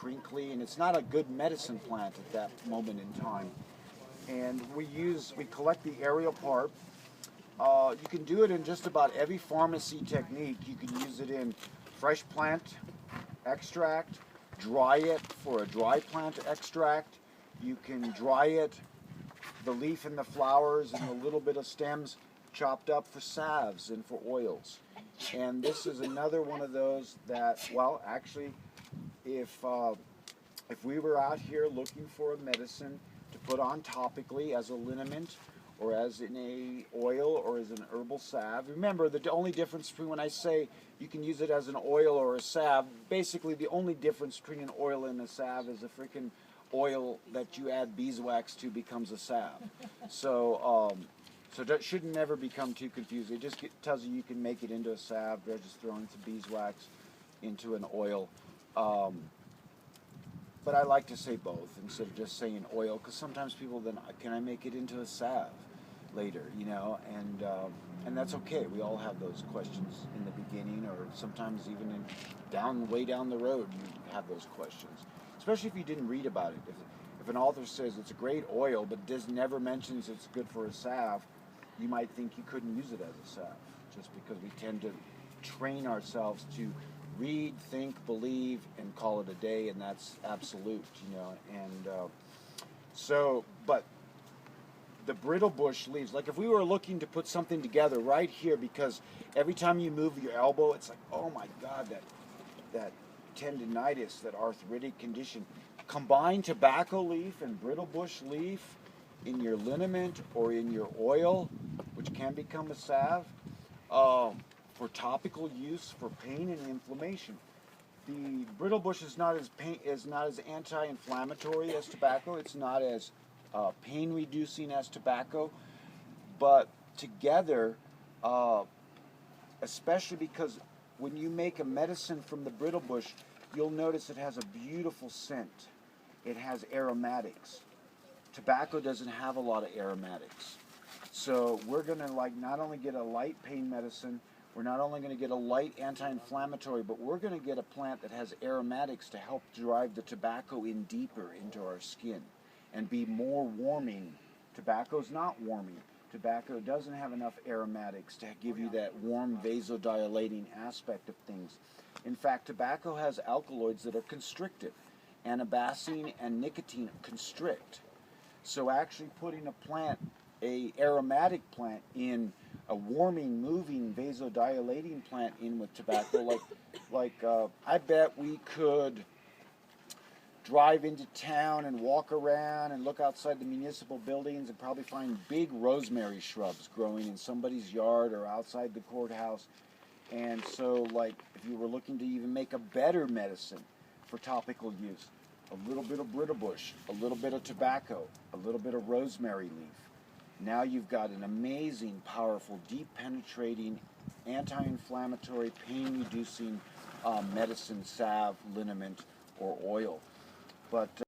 crinkly, and it's not a good medicine plant at that moment in time. And we collect the aerial part. You can do it in just about every pharmacy technique. You can use it in fresh plant extract, dry it for a dry plant extract. You can dry it, the leaf and the flowers and the little bit of stems, chopped up for salves and for oils. And this is another one of those that, well, actually, if we were out here looking for a medicine to put on topically as a liniment, or as in a oil, or as an herbal salve. Remember, the only difference between when I say you can use it as an oil or a salve, basically the only difference between an oil and a salve is a freaking oil that you add beeswax to becomes a salve. So that should never become too confusing. It just tells you can make it into a salve. They're just throwing some beeswax into an oil. But I like to say both instead of just saying oil, because sometimes people then, can I make it into a salve later, and that's okay. We all have those questions in the beginning, or sometimes even way down the road you have those questions, especially if you didn't read about it. If an author says it's a great oil but never mentions it's good for a salve, you might think you couldn't use it as a salve, just because we tend to train ourselves to read, think, believe, and call it a day, and that's absolute, but the Brittlebush leaves, like if we were looking to put something together right here, because every time you move your elbow, it's like, oh my God, that tendinitis, that arthritic condition. Combine tobacco leaf and Brittlebush leaf in your liniment or in your oil, which can become a salve, for topical use for pain and inflammation. The Brittlebush is not as anti-inflammatory as tobacco. It's not as pain-reducing as tobacco, but together, especially because when you make a medicine from the Brittlebush, you'll notice it has a beautiful scent. It has aromatics. Tobacco doesn't have a lot of aromatics. So we're going to not only get a light pain medicine, we're not only going to get a light anti-inflammatory, but we're going to get a plant that has aromatics to help drive the tobacco in deeper into our skin and be more warming. Tobacco's not warming. Tobacco doesn't have enough aromatics to give you that warm vasodilating aspect of things. In fact, tobacco has alkaloids that are constrictive. Anabasine and nicotine constrict. So actually putting a aromatic plant in a warming, moving, vasodilating plant in with tobacco, I bet we could drive into town and walk around and look outside the municipal buildings and probably find big rosemary shrubs growing in somebody's yard or outside the courthouse. And so, if you were looking to even make a better medicine for topical use, a little bit of Brittlebush, a little bit of tobacco, a little bit of rosemary leaf. Now you've got an amazing, powerful, deep penetrating, anti-inflammatory, pain-reducing medicine, salve, liniment, or oil. But